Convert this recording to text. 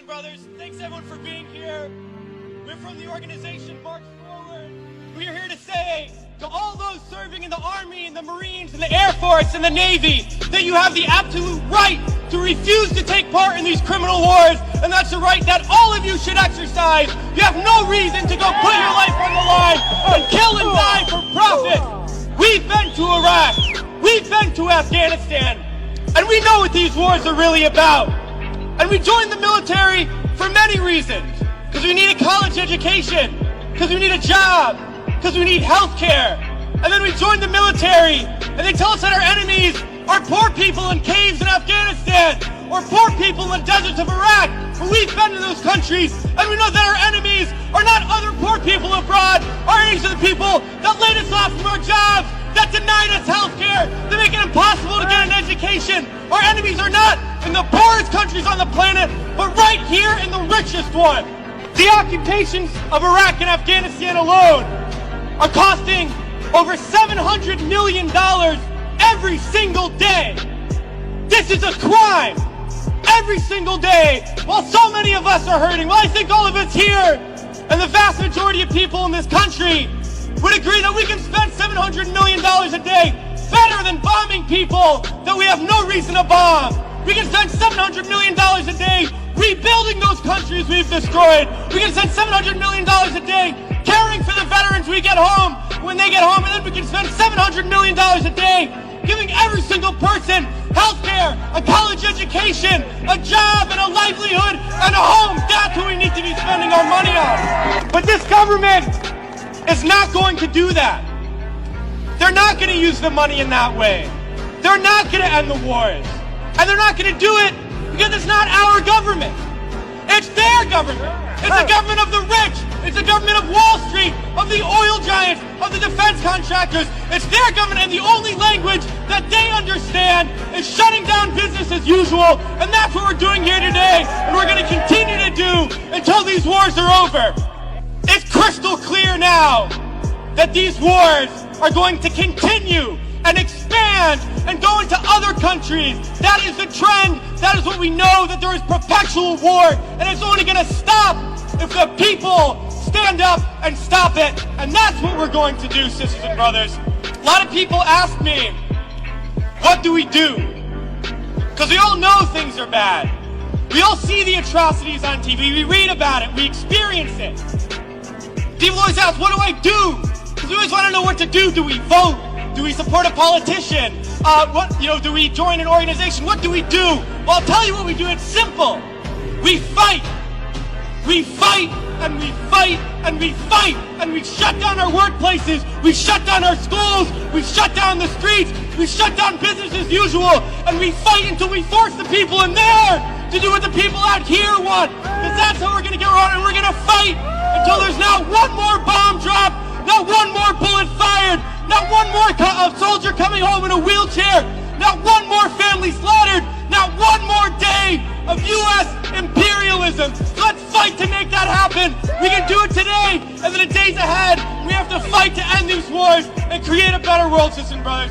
and brothers. Thanks everyone for being here. We're from the organization March Forward. We are here to say to all those serving in the Army and the Marines and the Air Force and the Navy that you have the absolute right to refuse to take part in these criminal wars, and that's a right that all of you should exercise. You have no reason to go put your life on the line and kill and die for profit. We've been to Iraq. We've been to Afghanistan. And we know what these wars are really about. And we joined the military for many reasons. Because we need a college education. Because we need a job. Because we need health care. And then we joined the military, and they tell us that our enemies are poor people in caves in Afghanistan, or poor people in the deserts of Iraq. But we've been to those countries, and we know that our enemies are not other poor people abroad. Our enemies are the people that laid us off from our jobs, that denied us health care, that make it impossible to get an education. Our enemies are not in the poorest countries on the planet, but right here in the richest one. The occupations of Iraq and Afghanistan alone are costing over $700 million every single day. This is a crime every single day, while so many of us are hurting. Well, I think all of us here and the vast majority of people in this country would agree that we can spend $700 million a day better than bombing people that we have no reason to bomb. We can spend $700 million a day rebuilding those countries we've destroyed. We can spend $700 million a day caring for the veterans we get home when they get home, and then we can spend $700 million a day giving every single person health care, a college education, a job, and a livelihood, and a home. That's what we need to be spending our money on. But this government is not going to do that. They're not going to use the money in that way. They're not going to end the wars. And they're not going to do it because it's not our government. It's their government. It's the government of the rich. It's the government of Wall Street, of the oil giants, of the defense contractors. It's their government, and the only language that they understand is shutting down business as usual. And that's what we're doing here today, and we're going to continue to do until these wars are over. It's crystal clear now that these wars are going to continue and expand and go into other countries. That is the trend. That is what we know, that there is perpetual war, and it's only going to stop if the people stand up and stop it. And that's what we're going to do, sisters and brothers. A lot of people ask me, what do we do? Because we all know things are bad. We all see the atrocities on TV. We read about it. We experience it. People always ask, what do I do? Because we always want to know what to do. Do we vote? Do we support a politician? Do we join an organization? What do we do? Well, I'll tell you what we do. It's simple. We fight. We fight, and we fight, and we fight, and we shut down our workplaces. We shut down our schools. We shut down the streets. We shut down business as usual, and we fight until we force the people in there to do what the people out here want. Because that's how we're going to get around, and we're going to fight until there's not one more bomb drop, not one more bullet fired, not one more soldier coming home in a wheelchair, not one more family slaughtered, not one more day of U.S. imperialism. Let's fight to make that happen. We can do it today, and in the days ahead, we have to fight to end these wars and create a better world, sisters and brothers.